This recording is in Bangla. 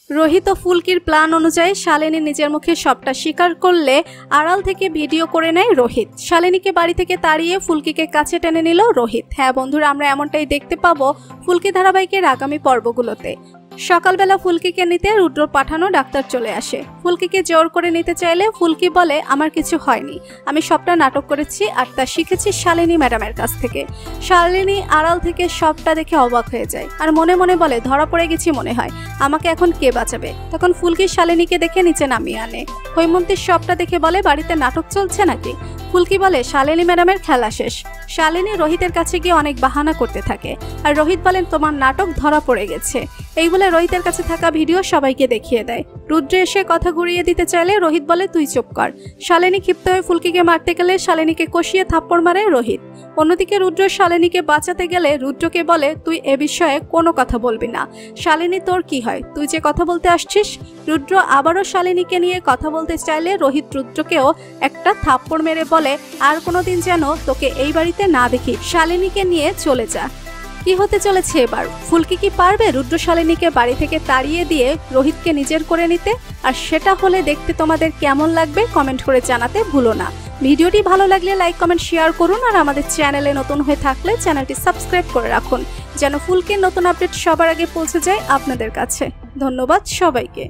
রোহিত ও ফুলকির প্ল্যান অনুযায়ী শালিনী নিজের মুখে সবটা স্বীকার করলে আড়াল থেকে ভিডিও করে নেয় রোহিত। শালিনীকে বাড়ি থেকে তাড়িয়ে ফুলকিকে কাছে টেনে নিল রোহিত। হ্যাঁ বন্ধুরা, আমরা এমনটাই দেখতে পাবো ফুলকি ধারাবাহিকের আগামী পর্বগুলোতে। সকালবেলা ফুলকিকে নিতে রুদ্র পাঠানো ডাক্তার চলে আসে। ফুলকিকে জোর করে নিতে চাইলে ফুলকি বলে আমার কিছু হয়নি, আমি সবটা নাটক করেছি আর তা শিখেছি শালিনী ম্যাডামের কাছ থেকে। শালিনী আড়াল থেকে সবটা দেখে অবাক হয়ে যায় আর মনে মনে বলে ধরা পড়ে গেছি মনে হয়, আমাকে এখন কে বাঁচাবে। তখন ফুলকি শালিনীকে দেখে নিচে নামিয়ে আনে। হৈমন্তীর সবটা দেখে বলে বাড়িতে নাটক চলছে নাকি। ফুলকি বলে শালিনী ম্যাডামের খেলা শেষ। শালিনী রোহিতের কাছে গিয়ে অনেক বাহানা করতে থাকে আর রোহিত বলেন তোমার নাটক ধরা পড়ে গেছে। এই বলে রোহিতের কাছে থাকা ভিডিও সবাইকে দেখিয়ে দেয়। রুদ্র এসে কথা ঘুরিয়ে দিতে চাইলে রোহিত বলে তুই চুপ কর। শালিনী ক্ষিপ্ত হয়ে ফুলকিকে মারতে গেলে শালিনীকে কষিয়ে থাপ্পড় মারে রোহিত। অন্যদিকে রুদ্র শালিনীকে বাঁচাতে গেলে রুদ্রকে বলে তুই এ বিষয়ে কোনো কথা বলবি না। শালিনী তোর কি হয়, তুই যে কথা বলতে আসছিস। রুদ্র আবারও শালিনীকে নিয়ে কথা বলতে চাইলে রোহিত রুদ্রকেও একটা থাপ্পড় মেরে বলে আর কোনোদিন যেন তোকে এই বাড়িতে না দেখি, শালিনীকে নিয়ে চলে যা। কি হতে চলেছে এবার, ফুলকি কি পারবে রুদ্র শালিনীকে বাড়ি থেকে তাড়িয়ে দিয়ে রোহিতকে নিজের করে নিতে? আর সেটা হলে দেখতে তোমাদের কেমন লাগবে কমেন্ট করে জানাতে ভুলো না। ভিডিওটি ভালো লাগলে লাইক কমেন্ট শেয়ার করুন আর আমাদের চ্যানেলে নতুন হয়ে থাকলে চ্যানেলটি সাবস্ক্রাইব করে রাখুন যেন ফুলকির নতুন আপডেট সবার আগে পৌঁছে যায় আপনাদের কাছে। ধন্যবাদ সবাইকে।